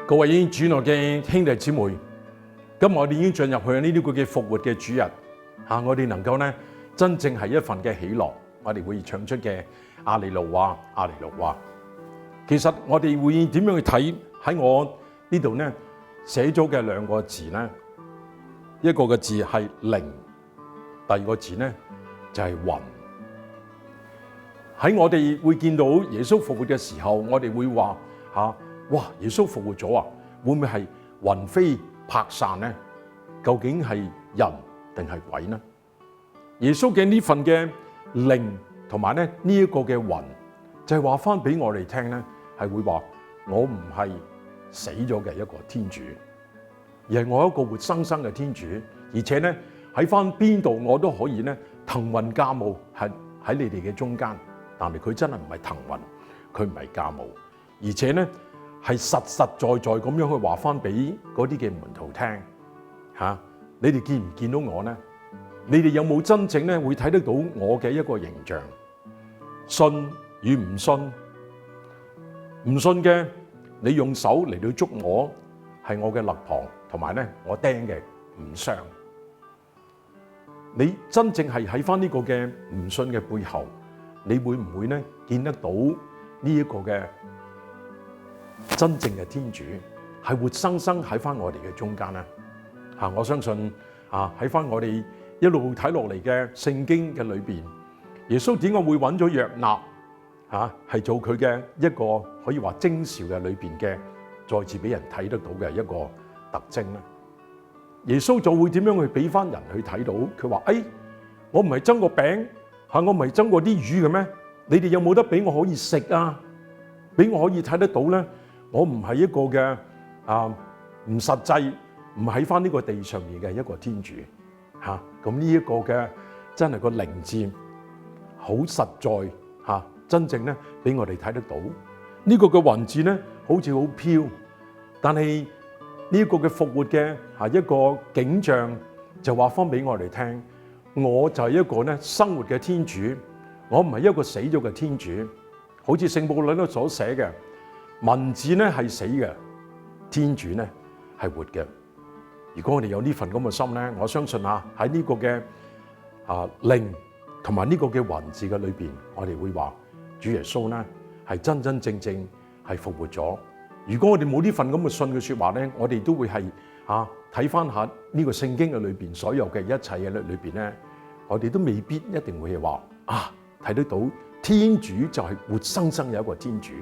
各位已經主內嘅兄弟姊妹，今日我哋已經進入去呢啲嘅復活嘅主日嚇，我哋能夠咧真正係一份嘅喜樂，我哋會唱出嘅阿利路亞，阿利路亞。其實我哋會點樣去睇喺我呢度咧寫咗嘅兩個字咧？一個嘅字係靈，第二個字咧就係魂。喺我哋會見到耶穌復活嘅時候，我哋會話嚇。哇！耶穌復活咗啊，會唔會係魂飛魄散呢？究竟係人定係鬼呢？耶穌嘅呢份嘅靈同埋咧呢一個嘅魂，就係話翻俾我哋聽咧，係會話我唔係死咗嘅一個天主，而係我一個活生生嘅天主，而且咧喺翻邊度我都可以咧騰雲駕霧，係喺你哋嘅中間。但係佢真係唔係騰雲，佢唔係駕霧，而且咧。係實實在在咁樣去話翻俾嗰啲嘅門徒聽嚇，你哋見唔見到我呢？你哋有冇真正咧會睇得到我嘅一個形象？信與唔信？唔信嘅，你用手嚟到捉我，係我嘅肋旁，同埋咧我釘嘅唔傷。你真正係喺翻呢個嘅唔信嘅背後，你會唔會咧見得到呢一個嘅？真正嘅天主係活生生喺翻我哋嘅中間咧嚇，我相信啊喺翻我哋一路睇落嚟嘅聖經嘅裏邊，耶穌點解會揾咗約納嚇係做佢嘅一個可以話徵兆嘅裏邊嘅再次俾人睇得到嘅一個特徵咧？耶穌就會點樣去俾翻人去睇到？佢話：我唔係爭個餅嚇，我唔係爭過啲魚嘅咩？你哋有冇得俾我可以食啊？俾我可以睇得到咧？我唔係一個嘅唔實際，唔喺翻呢個地上面嘅一個天主嚇。咁呢一個嘅真係個靈字好實在嚇，真正咧俾我哋睇得到。呢個嘅魂字咧好似好飄，但係呢一個嘅復活嘅一個景象就話翻俾我哋聽，我就係一個咧生活嘅天主，我唔係一個死咗嘅天主。好似聖保祿所寫嘅。文字咧係死嘅，天主咧係活嘅。如果我哋有呢份咁嘅心咧，我相信喺呢個嘅靈同埋呢個嘅魂字嘅裏邊，我哋會話主耶穌咧係真真正正係復活咗。如果我哋冇呢份咁嘅信嘅説話咧，我哋都會係睇翻下呢個聖經嘅裏邊所有嘅一切嘅裏邊咧，我哋都未必一定會係話睇得到天主就係活生生有一個天主。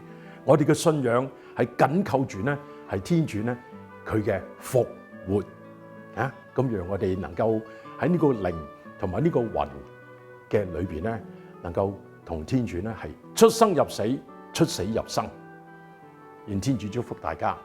我哋嘅信仰係緊扣住咧，係天主咧佢嘅復活咁讓我哋能夠喺呢個靈同埋呢個魂嘅裏邊咧，能夠同天主咧係出生入死，出死入生。願天主祝福大家。